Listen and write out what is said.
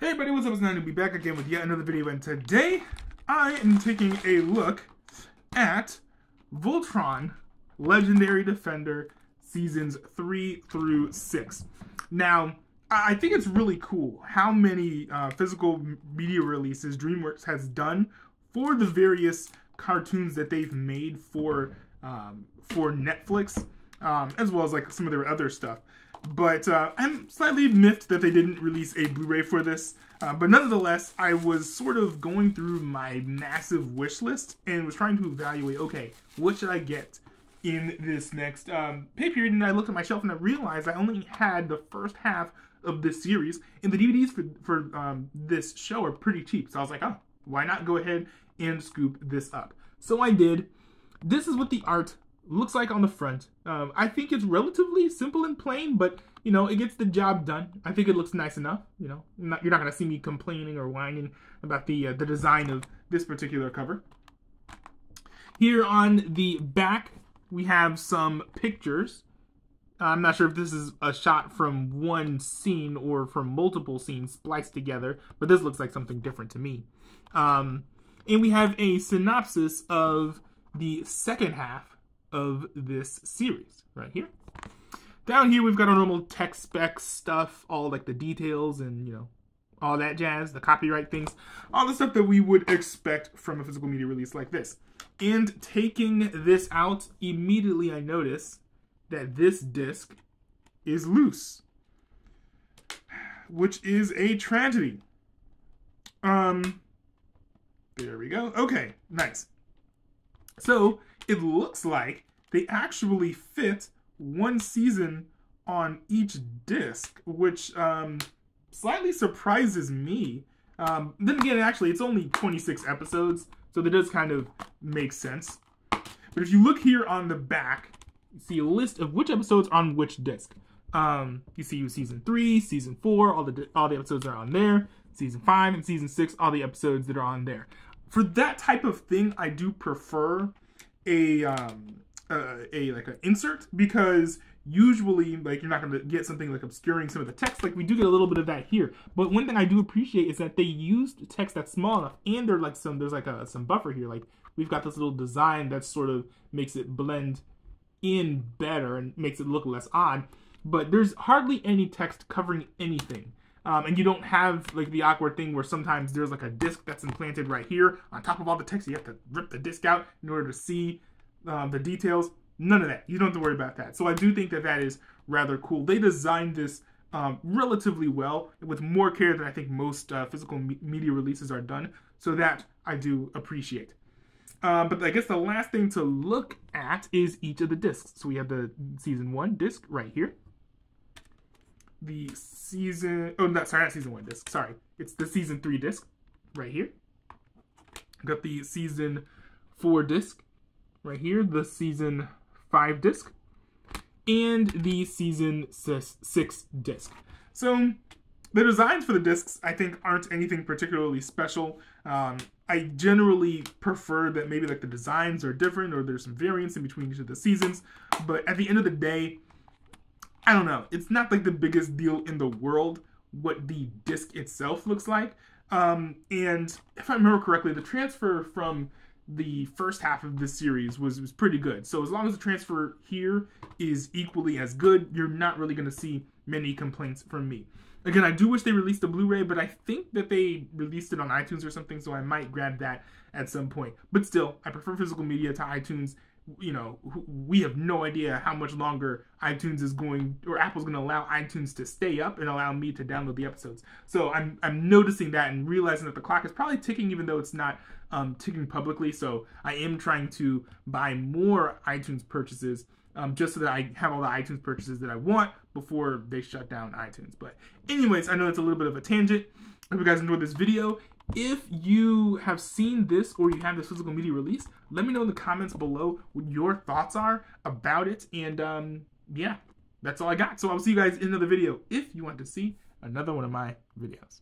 Hey everybody, what's up? It's Nine to be back again with yet another video, and today I am taking a look at Voltron Legendary Defender Seasons 3 through 6. Now, I think it's really cool how many physical media releases DreamWorks has done for the various cartoons that they've made for Netflix, as well as like some of their other stuff. But I'm slightly miffed that they didn't release a Blu-ray for this. But nonetheless, I was sort of going through my massive wish list and was trying to evaluate, okay, what should I get in this next pay period? And I looked at my shelf and I realized I only had the first half of this series. And the DVDs for this show are pretty cheap. So I was like, oh, why not go ahead and scoop this up? So I did. This is what the art looks like on the front. I think it's relatively simple and plain, but you know, it gets the job done. I think it looks nice enough. You know, you're not gonna see me complaining or whining about the design of this particular cover. Here on the back, we have some pictures. I'm not sure if this is a shot from one scene or from multiple scenes spliced together, but this looks like something different to me. And we have a synopsis of the second half of this series right here. Down here we've got our normal tech spec stuff, all like the details and, you know, all that jazz, the copyright things, all the stuff that we would expect from a physical media release like this. And taking this out, immediately I notice that this disc is loose, which is a tragedy. There we go. Okay, nice. So it looks like they actually fit one season on each disc, which slightly surprises me. Then again, actually, it's only 26 episodes, so that does kind of make sense. But if you look here on the back, you see a list of which episodes are on which disc. You see Season 3, Season 4, all the episodes are on there. Season 5 and Season 6, all the episodes that are on there. For that type of thing, I do prefer like an insert, because usually like you're not going to get something like obscuring some of the text. Like we do get a little bit of that here, but one thing I do appreciate is that they used text that's small enough, and there's like some buffer here. Like we've got this little design that sort of makes it blend in better and makes it look less odd, but there's hardly any text covering anything. And you don't have like the awkward thing where sometimes there's like a disc that's implanted right here on top of all the text. You have to rip the disc out in order to see the details. None of that. You don't have to worry about that. So I do think that that is rather cool. They designed this relatively well, with more care than I think most physical media releases are done. So that I do appreciate. But I guess the last thing to look at is each of the discs. So we have the Season 1 disc right here. The season... Oh, no, sorry, not Season 1 disc. Sorry. It's the Season 3 disc right here. Got the Season 4 disc right here. The Season 5 disc. And the Season 6 disc. So, the designs for the discs, I think, aren't anything particularly special. I generally prefer that maybe like the designs are different, or there's some variance in between each of the seasons. But at the end of the day, I don't know. It's not like the biggest deal in the world what the disc itself looks like. And if I remember correctly, the transfer from the first half of this series was pretty good. So as long as the transfer here is equally as good, you're not really going to see many complaints from me. Again, I do wish they released a Blu-ray, but I think that they released it on iTunes or something, so I might grab that at some point. But still, I prefer physical media to iTunes. You know, we have no idea how much longer iTunes is going, or Apple's going to allow iTunes to stay up and allow me to download the episodes. So I'm noticing that and realizing that the clock is probably ticking, even though it's not ticking publicly. So I am trying to buy more iTunes purchases, just so that I have all the iTunes purchases that I want before they shut down iTunes. But anyways, I know it's a little bit of a tangent. I hope you guys enjoyed this video. If you have seen this or you have this physical media release, let me know in the comments below what your thoughts are about it. And yeah, that's all I got. So I'll see you guys in another video if you want to see another one of my videos.